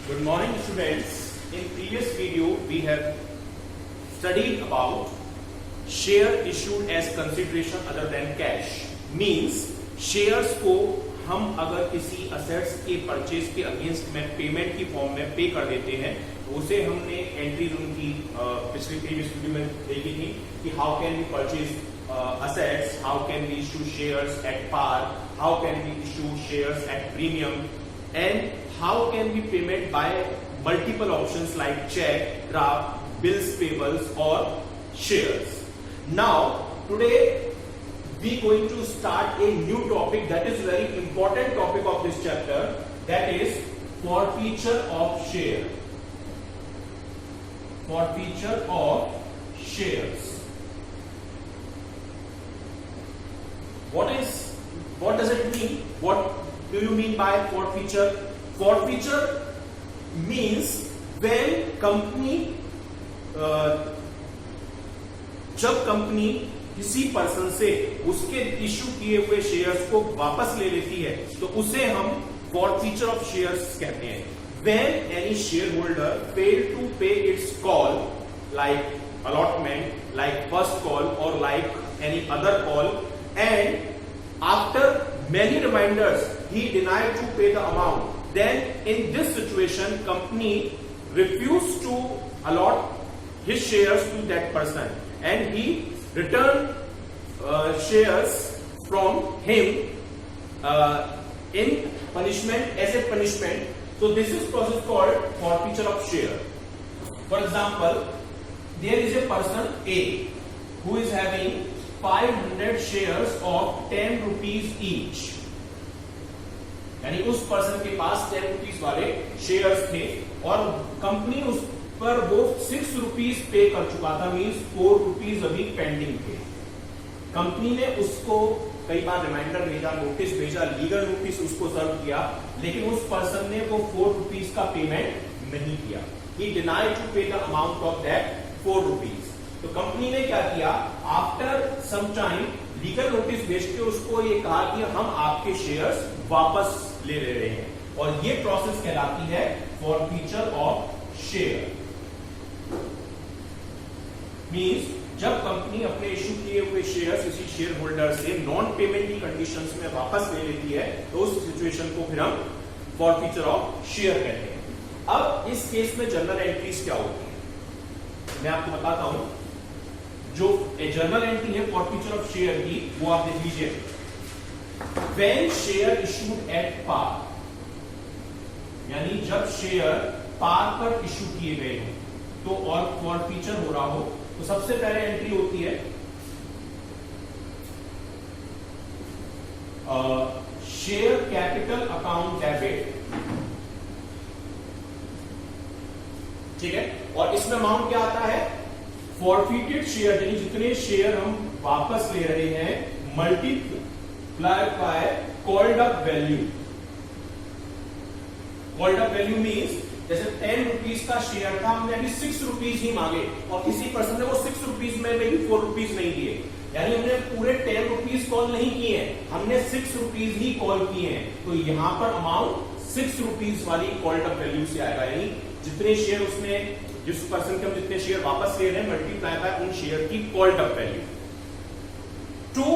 Good morning, students. In previous video, we have studied about share issued as consideration other than cash. Means shares को हम अगर किसी assets के purchase के against में payment की फॉर्म में पे कर देते हैं तो उसे हमने एंट्री उनकी पिछली प्रीवियस वीडियो में देखी थी कि how can we purchase assets, how can we issue shares at par, how can we issue shares at premium, and how can we payment by multiple options like check, draft, bills payables or shares. Now today we going to start a new topic that is very important topic of this chapter, that is forfeiture of share. Forfeiture of shares. What does it mean? What do you mean by forfeiture? Forfeiture means when company जब company किसी person से उसके issue किए हुए shares को वापस ले लेती है तो उसे हम forfeiture of shares कहते हैं. When any shareholder fail to pay its call like allotment, like first call or like any other call, and after many reminders he denied to pay the amount, then in this situation company refused to allot his shares to that person and he returned shares from him in punishment, as a punishment. So this is process called forfeiture of share. For example, there is a person A who is having 500 shares of 10 rupees each. यानी उस person के पास 10 rupees वाले shares थे और company उस पर वो 6 rupees पे कर चुका था, मींस 4 रुपीज अभी पेंडिंग थे. कंपनी ने उसको कई बार रिमाइंडर भेजा, नोटिस भेजा, लीगल नोटिस उसको सर्व किया, लेकिन उस पर्सन ने वो 4 रुपीज का पेमेंट नहीं किया. He denied to pay the amount of that 4 rupees. तो कंपनी ने क्या किया, after some time legal notice भेज के उसको ये कहा कि हम आपके शेयर्स वापस ले रहे हैं, और ये प्रोसेस कहलाती है फॉरफीचर ऑफ शेयर. मींस जब कंपनी अपने इश्यू किए हुए शेयर्स किसी शेयर होल्डर से नॉन पेमेंट की कंडीशंस में वापस ले लेती है तो उस सिचुएशन को फिर हम फॉरफीचर ऑफ शेयर कहते हैं. अब इस केस में जर्नल एंट्रीज क्या होती है मैं आपको बताता हूं. जो जर्नल एंट्री है फॉरफीचर ऑफ शेयर की, वो आप देख लीजिए. When share issued at par, यानी जब शेयर पार पर इशू किए गए हो तो और फॉरफीचर हो रहा हो तो सबसे पहले एंट्री होती है शेयर कैपिटल अकाउंट डेबिट. ठीक है, और इसमें अमाउंट क्या आता है, फॉरफिटेड शेयर, यानी जितने शेयर हम वापस ले रहे हैं multiply bye called up value. Called up value means जैसे 10 रुपीज का शेयर था, हमने अभी 6 रुपीज ही मांगे और किसी पर्सन ने वो 6 रुपीज में भी 4 रुपीज नहीं दिए, यानी हमने पूरे 10 रुपीज कॉल नहीं किए हैं, हमने 6 रुपीज ही कॉल किए हैं. तो यहां पर अमाउंट 6 रुपीज वाली कॉल्ड अप वैल्यू से आएगा. यानी जितने शेयर उसने, जिस पर्सन के हम जितने शेयर वापस ले रहे हैं मल्टीप्लाई बाय उन शेयर की called up value. To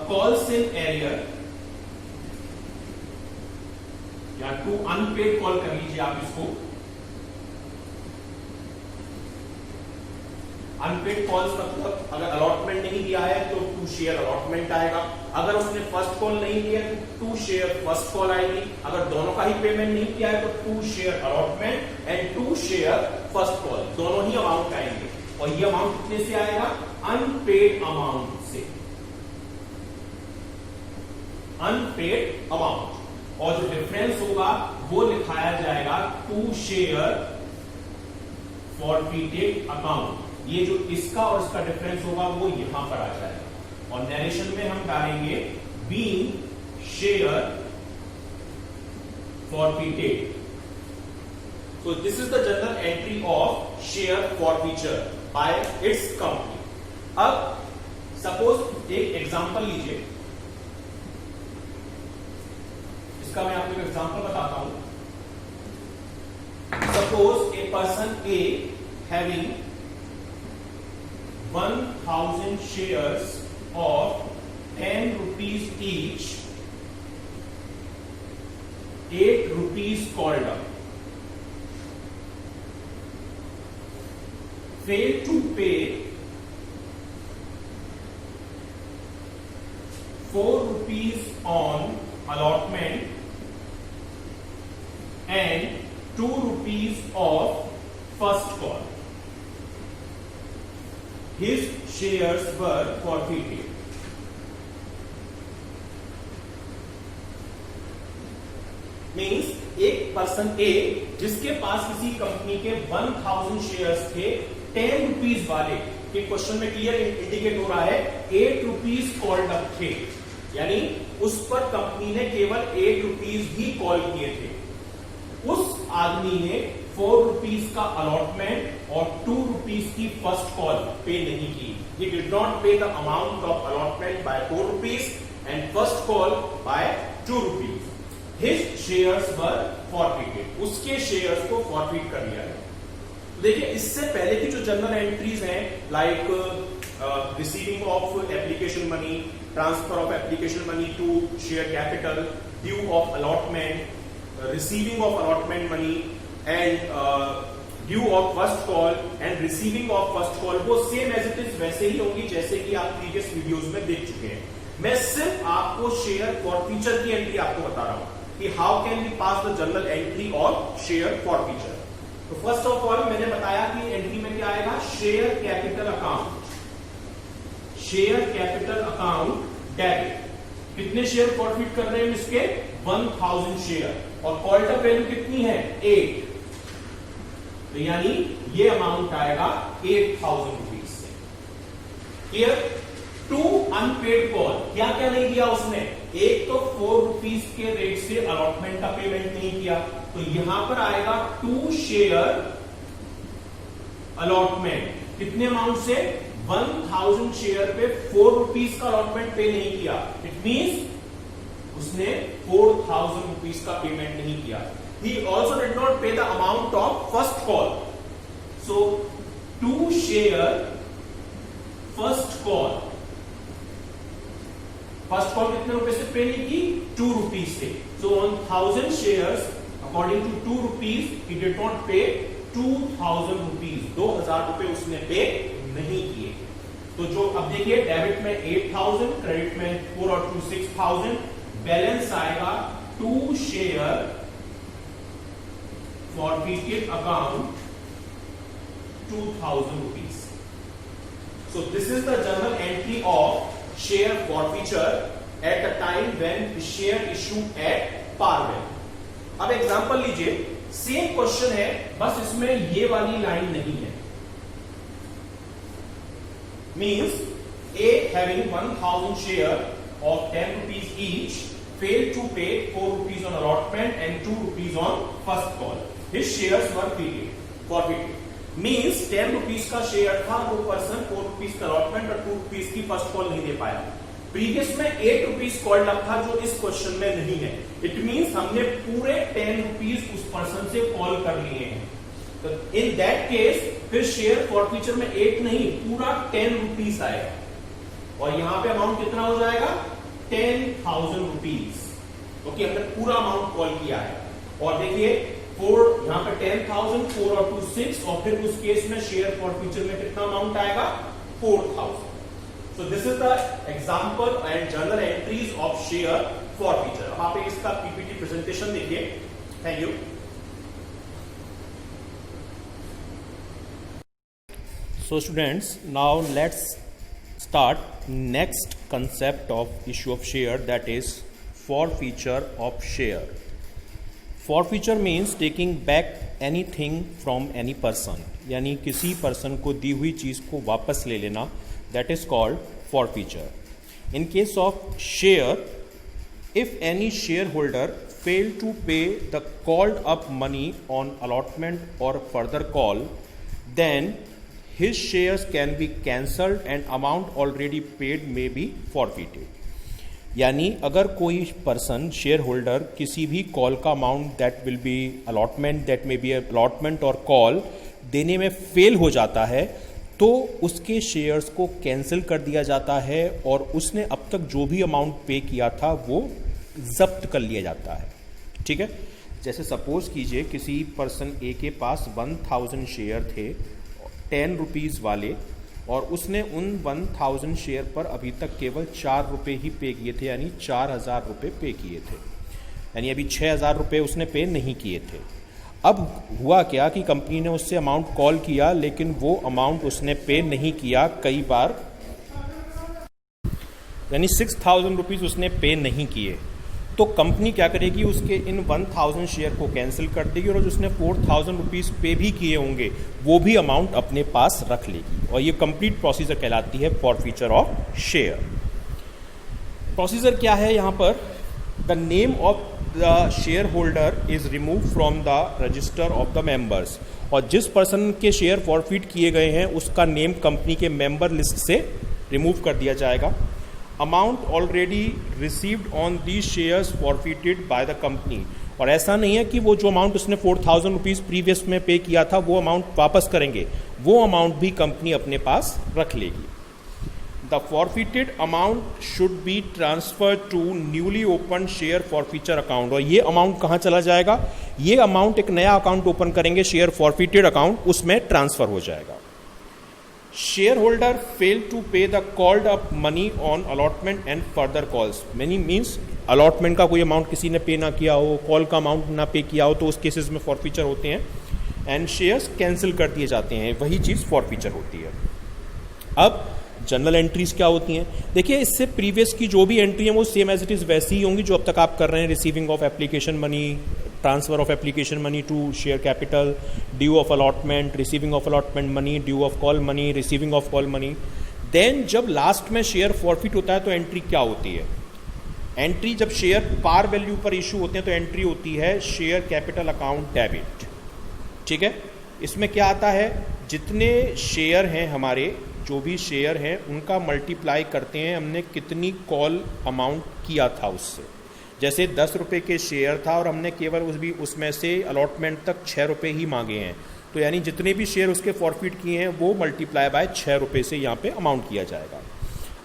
calls in arrear या टू अनपेड कॉल कर लीजिए आप इसको. अनपेड कॉल्स मतलब अगर अलॉटमेंट नहीं दिया है तो 2 शेयर अलॉटमेंट आएगा, अगर उसने फर्स्ट कॉल नहीं किया तो 2 शेयर फर्स्ट कॉल आएगी, अगर दोनों का ही पेमेंट नहीं किया है तो 2 share allotment and 2 share first call, दोनों ही अमाउंट आएंगे. और ये अमाउंट कितने से आएगा, अनपेड अमाउंट से. अनपेड अमाउंट, और जो डिफरेंस होगा वो लिखाया जाएगा 2 शेयर फॉरफिटेड अकाउंट. ये जो इसका और इसका डिफरेंस होगा वो यहां पर आ जाएगा, और नरेशन में हम डालेंगे being share forfeited. So this is the general entry of share forfeiture bye it's company. अब सपोज एक एग्जांपल लीजिए, इसका मैं आपको एग्जांपल बताता हूं. Suppose a person A having 1000 shares of 10 rupees each, 8 rupees called up, failed to pay 4 rupees on allotment and 2 rupees of first call. His shares were forfeited. Means एक person ए जिसके पास किसी company के 1000 shares थे 10 rupees वाले, के question में clear indicate हो रहा है 8 रुपीज कॉल्ड अप थे, यानी उस पर कंपनी ने केवल 8 रुपीज ही कॉल किए थे. उस आदमी ने 4 रुपीज का अलॉटमेंट और 2 रुपीज की फर्स्ट कॉल पे नहीं की. He did not pay the amount of allotment by 4 rupees and first call by 2 rupees. His shares were forfeited. उसके शेयर्स को फॉरफिट कर दिया है. देखिए इससे पहले की जो जनरल एंट्रीज हैं like receiving of application money, transfer of application money to share capital, due of allotment, receiving of allotment money and due of first call and receiving of first call, वो same as it is वैसे ही होंगी जैसे कि आप previous videos में देख चुके हैं. मैं सिर्फ आपको शेयर फॉरफीचर की एंट्री आपको बता रहा हूं कि how can we pass the general entry of share forfeiture. तो फर्स्ट ऑफ ऑल मैंने बताया कि एंट्री में क्या आएगा, share capital account. Share capital account debit. कितने शेयर फॉरफिट कर रहे हैं इसके 1000 शेयर और कॉल्ड अप वैल्यू कितनी है 8, तो यानी ये अमाउंट आएगा 8000 रुपीज से. क्लियर. टू अनपेड कॉल, क्या क्या नहीं किया उसने, एक तो 4 रुपीज के रेट से अलॉटमेंट का पेमेंट नहीं किया, तो यहां पर आएगा 2 शेयर अलॉटमेंट. कितने अमाउंट से 1000 शेयर पे 4 रुपीज का अलॉटमेंट पे नहीं किया. इट मींस उसने 4000 रुपीज का पेमेंट नहीं किया. He also did not pay the amount of first call. So 2 share first call. First call कितने रुपए से पे नहीं की 2 रुपीज से. So on 1000 shares according to 2 rupees he did not pay 2000 rupees. 2000 रुपए उसने पे नहीं किए. तो जो अब देखिए डेबिट में 8000, क्रेडिट में 4 और 2 6000, बैलेंस आएगा 2 share forfeited account 2000 rupees. So this is the journal entry of share forfeiture at the time when the share issued at par value. अब एग्जांपल लीजिए, सेम क्वेश्चन है बस इसमें ये वाली लाइन नहीं है. Means A having 1000 share of 10 rupees each failed to pay 4 rupees on allotment and 2 rupees on first call. His shares were forfeited. Means 10 rupees का शेयर था, वो पर्सन 4 रुपीज का अलॉटमेंट और 2 रुपीज की फर्स्ट कॉल नहीं दे पाया. Previous में 8 rupees called up था जो इस क्वेश्चन में नहीं है. इट मींस हमने पूरे 10 रुपीज उस पर्सन से कॉल कर लिए हैं. तो इन दैट केस फिर शेयर फॉरफीचर में 8 नहीं पूरा 10 रुपीज आएगा और यहां पे अमाउंट कितना हो जाएगा 10,000 रुपीज. ओके, हमने पूरा अमाउंट कॉल किया है. और देखिए 4 यहां पे 10,000, 4 और 2 6 और फिर उस केस में शेयर फॉरफीचर में कितना अमाउंट आएगा 4000. सो this is the example and journal entries of share forfeiture. अब आप इसका पीपीटी प्रेजेंटेशन देखिए. Thank you. So students, now let's start next concept of issue of share, that is forfeiture of share. Forfeiture means taking back anything from any person, यानी किसी person को दी हुई चीज़ को वापस ले लेना, that is called forfeiture. In case of share, if any shareholder fail to pay the called up money on allotment or further call, then his shares can be cancelled and amount already paid may be forfeited. यानी अगर कोई person share holder किसी भी call का amount that will be allotment, that may be allotment और call देने में fail हो जाता है तो उसके शेयर्स को कैंसिल कर दिया जाता है और उसने अब तक जो भी अमाउंट पे किया था वो जब्त कर लिया जाता है। ठीक है, जैसे सपोज कीजिए किसी पर्सन ए के पास 1000 शेयर थे 10 रुपीज़ वाले और उसने उन 1000 शेयर पर अभी तक केवल 4 रुपये ही पे किए थे, यानी 4000 रुपये पे किए थे, यानी अभी 6000 रुपये उसने पे नहीं किए थे। अब हुआ क्या कि कंपनी ने उससे अमाउंट कॉल किया लेकिन वो अमाउंट उसने पे नहीं किया कई बार, यानी 6000 रुपीज़ उसने पे नहीं किए। तो कंपनी क्या करेगी, उसके इन 1000 शेयर को कैंसिल कर देगी और जो उसने 4000 रुपीज़ पे भी किए होंगे वो भी अमाउंट अपने पास रख लेगी और ये कंप्लीट प्रोसीजर कहलाती है फॉरफीचर ऑफ शेयर। प्रोसीजर क्या है यहाँ पर, the name of the share holder is remove from the register of the members, और जिस पर्सन के शेयर फॉरफिट किए गए हैं उसका नेम कंपनी के मेंबर लिस्ट से रिमूव कर दिया जाएगा। Amount already received on the shares forfeited by the company, और ऐसा नहीं है कि वो जो अमाउंट उसने 4000 रुपीज़ प्रीवियस में पे किया था वो अमाउंट वापस करेंगे, वो अमाउंट भी कंपनी अपने पास रख लेगी। The forfeited amount should be transfer to newly open share forfeiture account, और ये अमाउंट कहाँ चला जाएगा, ये अमाउंट एक नया अकाउंट ओपन करेंगे शेयर फॉरफिटेड अकाउंट, उसमें ट्रांसफर हो जाएगा। Share holder fail to pay the called up money on allotment and further calls, money means allotment का कोई अमाउंट किसी ने पे ना किया हो, कॉल का अमाउंट ना पे किया हो, तो उस केसेस में फॉरफीचर होते हैं एंड शेयर्स कैंसिल कर दिए जाते हैं, वही चीज़ फॉरफीचर होती है। अब जनरल एंट्रीज क्या होती हैं, देखिए इससे प्रीवियस की जो भी एंट्री है वो सेम एज इट इज़ वैसी ही होंगी जो अब तक आप कर रहे हैं, receiving of application money, transfer of application money to share capital, due of allotment, receiving of allotment money, due of call money, receiving of call money. Then जब लास्ट में शेयर फॉरफिट होता है तो एंट्री क्या होती है, entry जब share par value पर इशू होते हैं तो एंट्री होती है शेयर कैपिटल अकाउंट डेबिट। ठीक है, इसमें क्या आता है, जितने शेयर हैं हमारे, जो भी शेयर हैं उनका मल्टीप्लाई करते हैं हमने कितनी कॉल अमाउंट किया था उससे। जैसे 10 रुपये के शेयर था और हमने केवल उसमें से अलॉटमेंट तक 6 रुपये ही मांगे हैं, तो यानी जितने भी शेयर उसके फॉरफिट किए हैं वो मल्टीप्लाई बाय 6 रुपये से यहाँ पे अमाउंट किया जाएगा।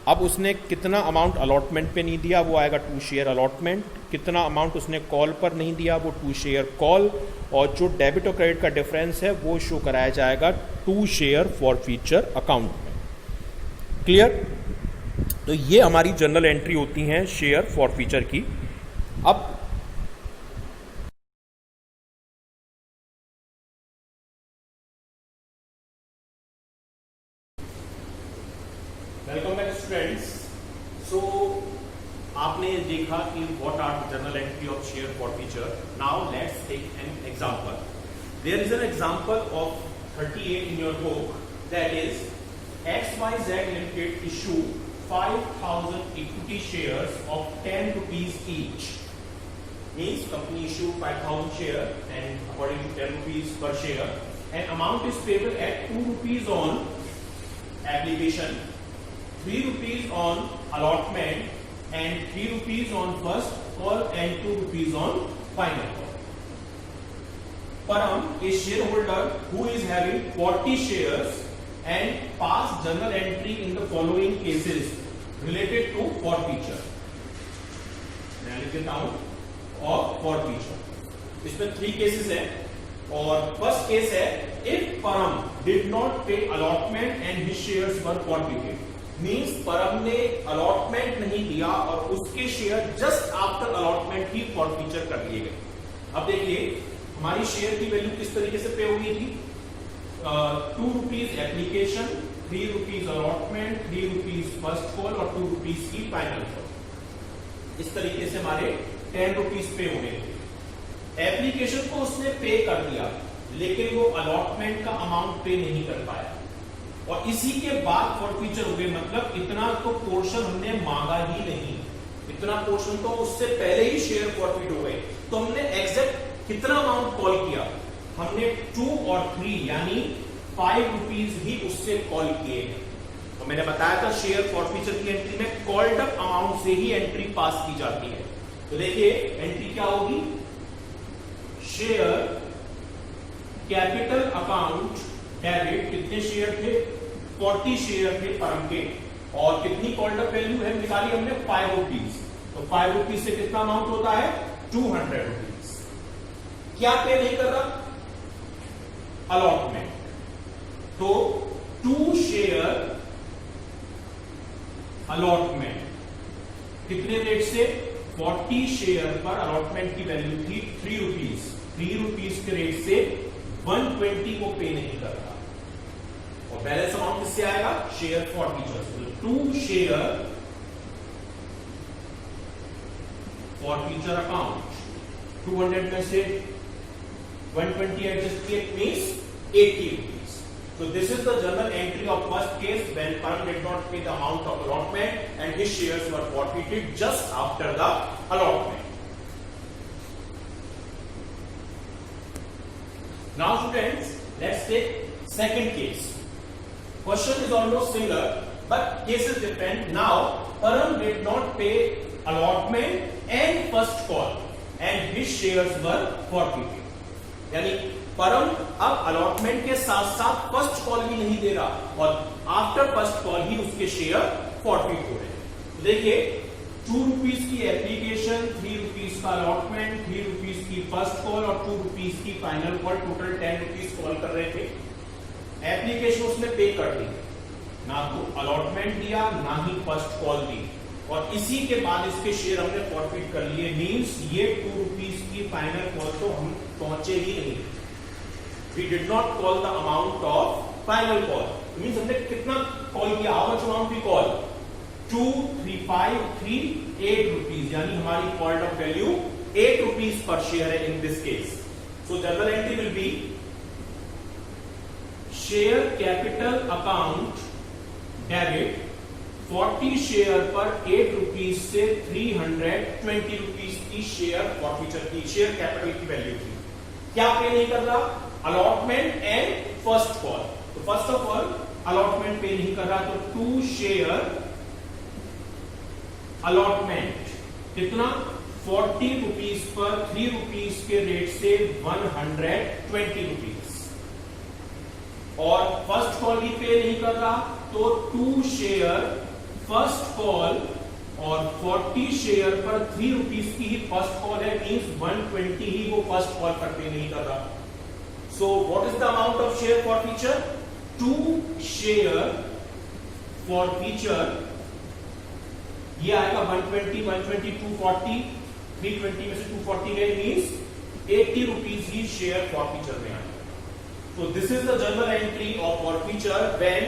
अब उसने कितना अमाउंट अलॉटमेंट पे नहीं दिया वो आएगा 2 शेयर अलॉटमेंट, कितना अमाउंट उसने कॉल पर नहीं दिया वो 2 शेयर कॉल, और जो डेबिट और क्रेडिट का डिफरेंस है वो शो कराया जाएगा 2 शेयर फॉरफीचर अकाउंट में। क्लियर, तो ये हमारी जनरल एंट्री होती हैं शेयर फॉरफीचर की। अब वेलकम बैक स्टूडेंट्स। सो आपने देखा कि what are general entry of share forfeiture. Now let's take an example. There is an example of 38 in your book, that is XYZ Limited issue 5000 equity shares of 10 rupees each. Means company issue 5000 share and according to 10 rupees per share, and amount is payable at 2 rupees on application, 3 rupees on allotment, and 3 rupees on first call and 2 rupees on final call. Param, a shareholder who is having 40 shares and pass journal entry in the following cases related to forfeiture. मैं लिख देता हूं, और forfeiture इसमें 3 cases है, और first case है if Param did not pay allotment and his shares were forfeited, means परम ने अलॉटमेंट नहीं दिया और उसके शेयर जस्ट आफ्टर अलॉटमेंट ही फॉरफीचर कर दिए गए। अब देखिए हमारी शेयर की वैल्यू किस तरीके से पे हुई थी, 2 rupees application, 3 rupees allotment, 3 rupees first call और 2 रुपीज की फाइनल कॉल। इस तरीके से हमारे 10 रुपीज पे हुए थे। एप्लीकेशन को उसने पे कर दिया लेकिन वो अलॉटमेंट का अमाउंट पे नहीं कर पाया और इसी के बाद फॉरफीचर हो गए, मतलब इतना तो पोर्शन हमने मांगा ही नहीं, इतना पोर्शन तो उससे पहले ही शेयर फॉरफिट हो गए। तो हमने एग्जैक्ट कितना अमाउंट कॉल किया, हमने 2 और 3 यानी 5 रुपीज ही उससे कॉल किए। तो मैंने बताया था शेयर फॉरफीचर की एंट्री में कॉल्ड अप अमाउंट से ही एंट्री पास की जाती है। तो देखिए एंट्री क्या होगी, शेयर कैपिटल अकाउंट डेबिट, कितने शेयर थे, 40 शेयर थे फर्म के, और कितनी कॉल्ड अप वैल्यू है निकाली हमने 5 रुपीज। तो 5 रुपीज से कितना अमाउंट होता है 200 रुपीज। क्या पे नहीं कर रहा, अलॉटमेंट। तो 2 शेयर अलॉटमेंट कितने रेट से, 40 शेयर पर अलॉटमेंट की वैल्यू थी 3 रुपीज। 3 रुपीज के रेट से 120 को पे नहीं कर रहा, और बैलेंस अमाउंट किससे आएगा, शेयर फॉरफीचर से। 2 शेयर फॉरफीचर अकाउंट, 200 में से 120 एडजस्ट किए means 80 rupees. So this is the journal entry of first case when firm did not pay the amount of allotment and his shares were forfeited just after the allotment. Now students, let's take second case. Question is almost similar but case is different. Now firm did not pay allotment and first call and his shares were forfeited. यानी firm अब allotment के साथ साथ first call भी नहीं दे रहा, और after first call ही उसके शेयर फॉरफीट हो रहे हैं। देखिए 2 रुपीज की एप्लीकेशन, 3 रुपीज का अलॉटमेंट, 3 रुपीज की फर्स्ट कॉल और 2 रुपीज की final call, total 10 rupees call कर रहे थे। एप्लीकेशन उसने पे कर दी, ना तो अलॉटमेंट दिया ना ही फर्स्ट कॉल दी, और इसी के बाद इसके शेयर हमने फॉरफीट कर लिए। मींस ये 2 रुपीज की फाइनल कॉल तो हम पहुंचे ही नहीं। We did not call the amount of final call. It means हमने कितना कॉल किया, how much amount we call? 2, 3, 5, 3, 8 rupees, यानी हमारी called up value 8 rupees per share है in this case. So journal entry will be share capital account debit 40 share पर 8 rupees से 320 rupees की share forfeiture की, शेयर कैपिटल की value थी। क्या पे नहीं कर रहा, अलॉटमेंट एंड फर्स्ट कॉल। तो फर्स्ट ऑफ ऑल अलॉटमेंट पे नहीं कर रहा, तो 2 शेयर अलॉटमेंट कितना, 40 रुपीज पर 3 रुपीज के रेट से 120 रुपीज, और फर्स्ट कॉल भी पे नहीं कर रहा, तो 2 शेयर फर्स्ट कॉल और 40 शेयर पर 3 रुपीज की ही फर्स्ट कॉल है, मींस 120 ही वो फर्स्ट कॉल पर पे नहीं कर रहा। So what is the amount of share forfeiture, 2 share forfeiture, ये आएगा 120, 120, 240, 320 में से 240 गए, मींस 80 रुपीज ही शेयर फॉरफीचर में आएगा। So this is the journal entry of forfeiture when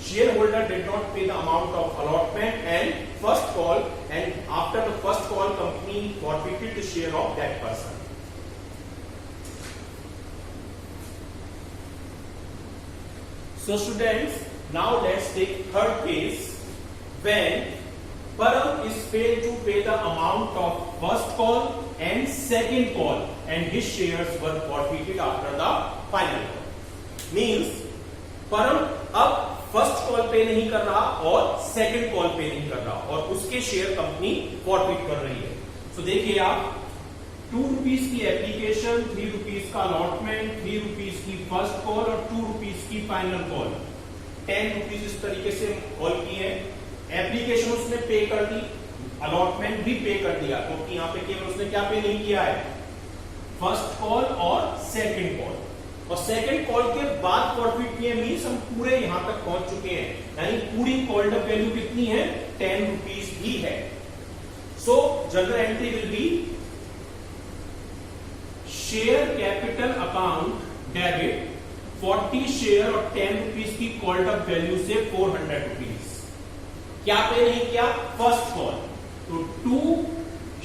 shareholder did not pay the amount of allotment and first call, and after the first call company forfeited the share of that person. So students, now let's take third case when firm is failed to pay the amount of first call and second call and his shares were forfeited after the final call. Means firm अब first call pay नहीं कर रहा और second call pay नहीं कर रहा, और उसके शेयर कंपनी फॉरफीट कर रही है। तो देखिए आप 2 रुपीज की एप्लीकेशन, 3 रुपीज का अलॉटमेंट, 3 रुपीज की फर्स्ट कॉल और 2 रुपीज की फाइनल कॉल, 10 रुपीज इस तरीके से कॉल की है। एप्लीकेशन उसने पे कर दी, अलॉटमेंट भी पे कर दिया, क्योंकि तो यहाँ पे केवल उसने क्या पे नहीं किया है, फर्स्ट कॉल और सेकंड कॉल, और सेकंड कॉल के बाद फॉरफीट किए, मींस हम पूरे यहां तक पहुंच चुके हैं, यानी पूरी कॉल्ड अप वैल्यू कितनी है, 10 रुपीज ही है। सो general entry will be share capital account debit 40 share और 10 रुपीज की कॉल्ड अप वैल्यू से 400 रुपीज। क्या पे नहीं किया, फर्स्ट कॉल, तो 2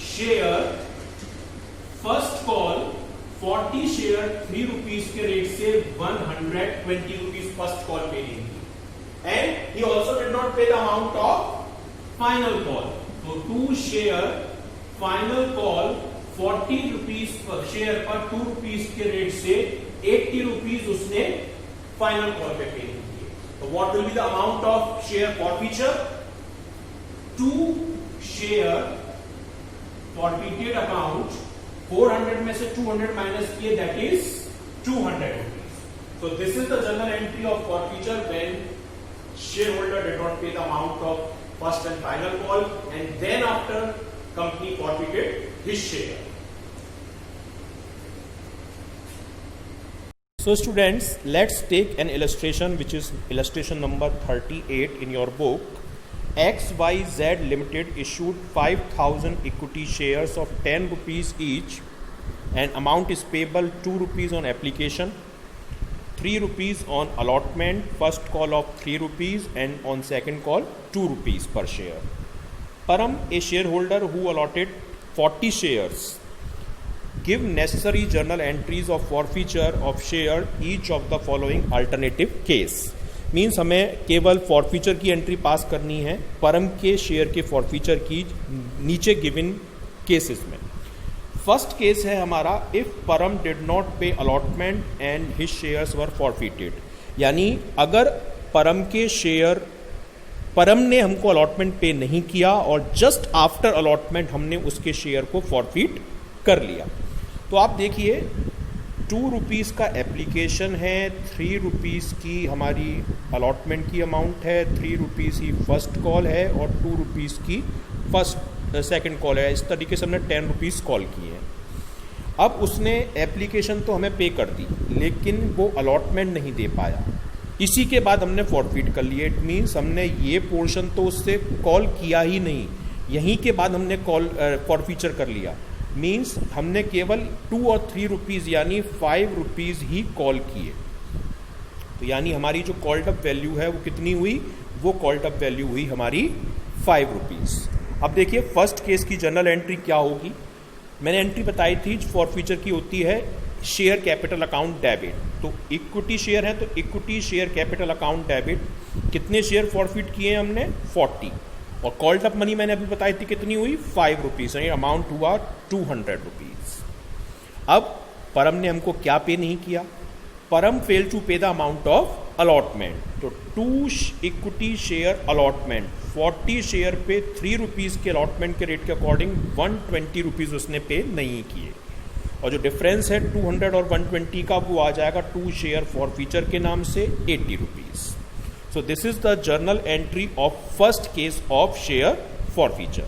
share first call 40 share 3 rupees के रेट से 120 रुपीज फर्स्ट कॉल पे नहीं की, and he also did not pay the amount of final call, तो 2 शेयर फाइनल कॉल 40 रुपीज पर शेयर पर 2 रुपीज के रेट से 80 रुपीज उसने फाइनल कॉल पे पे नहीं किए। what will be the amount of share forfeiture? 2 share forfeited amount, 400 में से 200 माइनस किए, that is 200 rupees. So this is the journal entry of forfeiture when shareholder did not pay the amount of first and final call, and then after company forfeited his share. So students, let's take an illustration which is illustration number 38 in your book. XYZ Limited issued 5,000 equity shares of 10 rupees each, and amount is payable 2 rupees on application, 3 rupees on allotment, first call of 3 rupees and on second call 2 rupees per share. Param, a shareholder who allotted 40 shares, give necessary journal entries of forfeiture of share each of the following alternative case. Means हमें केवल forfeiture की entry पास करनी है परम के share के forfeiture की नीचे गिवन केसेस में. फर्स्ट केस है हमारा if Param did not pay allotment and his shares were forfeited. यानी अगर परम ने हमको अलॉटमेंट पे नहीं किया और जस्ट आफ्टर अलॉटमेंट हमने उसके शेयर को फॉरफीट कर लिया. तो आप देखिए 2 रुपीज़ का एप्लीकेशन है, 3 रुपीज़ की हमारी अलॉटमेंट की अमाउंट है, 3 रुपीज़ ही फर्स्ट कॉल है और 2 रुपीज़ की सेकंड कॉल है. इस तरीके से हमने 10 रुपीज़ कॉल किए हैं. अब उसने एप्लीकेशन तो हमें पे कर दी लेकिन वो अलॉटमेंट नहीं दे पाया. इसी के बाद हमने फॉरफीट कर लिए. इट मीन्स हमने ये पोर्शन तो उससे कॉल किया ही नहीं, यहीं के बाद हमने कॉल फॉरफीचर कर लिया. मीन्स हमने केवल 2 और 3 रुपीज़ यानी 5 रुपीज़ ही कॉल किए. तो यानी हमारी जो कॉल्ड अप वैल्यू है वो कितनी हुई? वो कॉल्ड अप वैल्यू हुई हमारी 5 रुपीज़. अब देखिए फर्स्ट केस की जनरल एंट्री क्या होगी. मैंने एंट्री बताई थी फॉरफीचर की होती है शेयर कैपिटल अकाउंट डेबिट. तो इक्विटी शेयर है तो equity share capital account debit. कितने शेयर फॉरफीट किए हैं हमने? 40. और कॉल्ड अप मनी मैंने अभी बताई थी कितनी हुई? 5 रुपीज़. यानी अमाउंट हुआ 200 रुपीज़. अब परम ने हमको क्या पे नहीं किया? परम fail to pay the amount of allotment. तो 2 इक्विटी शेयर अलॉटमेंट, 40 शेयर पे 3 रुपीज़ के अलॉटमेंट के रेट के अकॉर्डिंग 120 रुपीज़ उसने पे नहीं किए. और जो डिफरेंस है 200 और 120 का वो आ जाएगा 2 शेयर फॉरफीचर के नाम से 80 rupees. So this is the journal entry of first case of share forfeiture.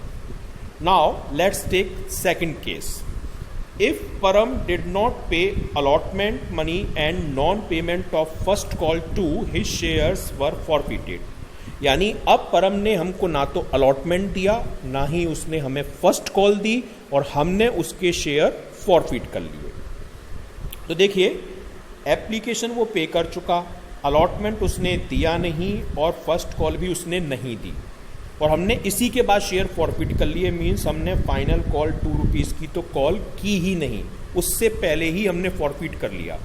Now let's take second case. If Param did not pay allotment money and non-payment of first call to his shares were forfeited. यानी अब परम ने हमको ना तो allotment दिया ना ही उसने हमें फर्स्ट कॉल दी और हमने उसके शेयर फॉरफीट कर लिए. तो देखिए एप्लीकेशन वो पे कर चुका, अलॉटमेंट उसने दिया नहीं और फर्स्ट कॉल भी उसने नहीं दी और हमने इसी के बाद शेयर फॉरफीट कर लिए. मीन्स हमने फाइनल कॉल 2 रुपीज़ की तो कॉल की ही नहीं, उससे पहले ही हमने फॉरफीट कर लिया.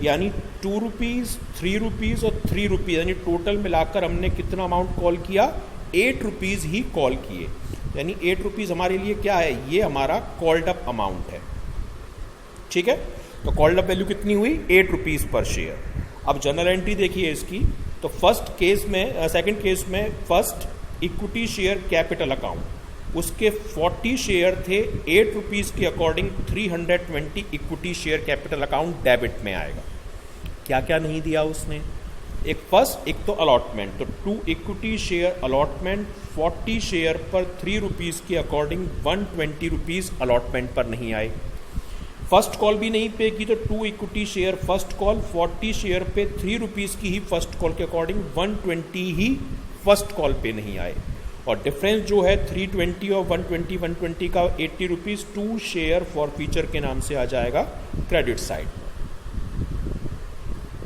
यानी 2 रुपीज़, 3 रुपीज़ और 3 रुपीज़ यानी टोटल मिलाकर हमने कितना अमाउंट कॉल किया? 8 रुपीज़ ही कॉल किए. यानी 8 रुपीज़ हमारे लिए क्या है? ये हमारा कॉल्ड अप अमाउंट है. ठीक है, तो कॉल्ड अप वैल्यू कितनी हुई? 8 रुपीज़ पर शेयर. अब जनरल एंट्री देखिए इसकी. तो फर्स्ट केस में सेकंड केस में first equity share capital account, उसके 40 शेयर थे, 8 रुपीज़ के according 320 equity share capital account debit में आएगा. क्या क्या नहीं दिया उसने? एक तो अलॉटमेंट. तो 2 इक्विटी शेयर अलॉटमेंट, 40 शेयर पर 3 रुपीज़ के अकॉर्डिंग 120 रुपीज़ अलॉटमेंट पर नहीं आए. फर्स्ट कॉल भी नहीं पे की तो 2 equity share first call, 40 share पे 3 रुपीज़ की ही फर्स्ट कॉल के अकॉर्डिंग 120 ही फर्स्ट कॉल पे नहीं आए. और डिफरेंस जो है 320 और 120 का 80 रुपीज़ 2 शेयर फॉरफीचर के नाम से आ जाएगा credit side.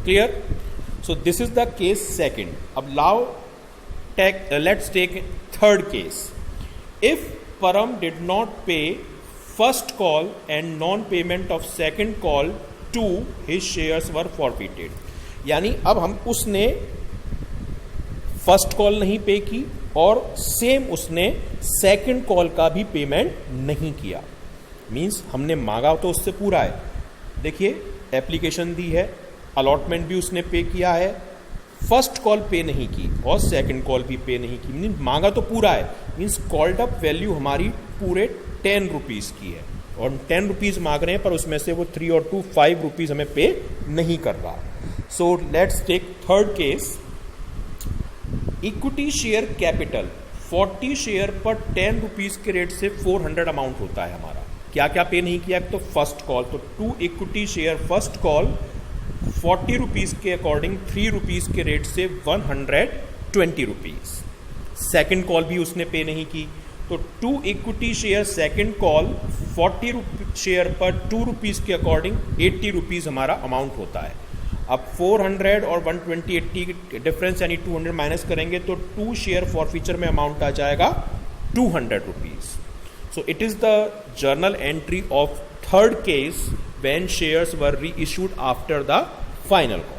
Clear? So this is the case second. अब let's take third case. If Param did not pay first call and non-payment of second call to his shares were forfeited. यानी अब उसने first call नहीं पे की और same उसने second call का भी पेमेंट नहीं किया. मींस हमने मांगा तो उससे पूरा है. देखिए एप्लीकेशन दी है, अलॉटमेंट भी उसने पे किया है, फर्स्ट कॉल पे नहीं की और सेकंड कॉल भी पे नहीं की, मीन मांगा तो पूरा है, मीन्स कॉल्ड अप वैल्यू हमारी पूरे 10 रुपीज़ की है और 10 रुपीज़ मांग रहे हैं, पर उसमें से वो 3 और 2 5 रुपीज़ हमें पे नहीं कर रहा। So let's take third case. Equity share capital 40 share पर 10 रुपीज़ के रेट से 400 अमाउंट होता है हमारा। क्या क्या पे नहीं किया? तो फर्स्ट कॉल, तो 2 equity share first call 40 rupees के अकॉर्डिंग 3 रुपीज़ के रेट से 120 रुपीज़। सेकेंड कॉल भी उसने पे नहीं की, तो 2 equity share second call 40 share पर 2 रुपीज़ के अकॉर्डिंग 80 रुपीज़ हमारा अमाउंट होता है। अब 400 और 120 80 डिफरेंस यानी 200 माइनस करेंगे तो 2 शेयर फॉरफीचर में अमाउंट आ जाएगा 200 rupees. So it is the journal entry of third case when shares were reissued after the final call.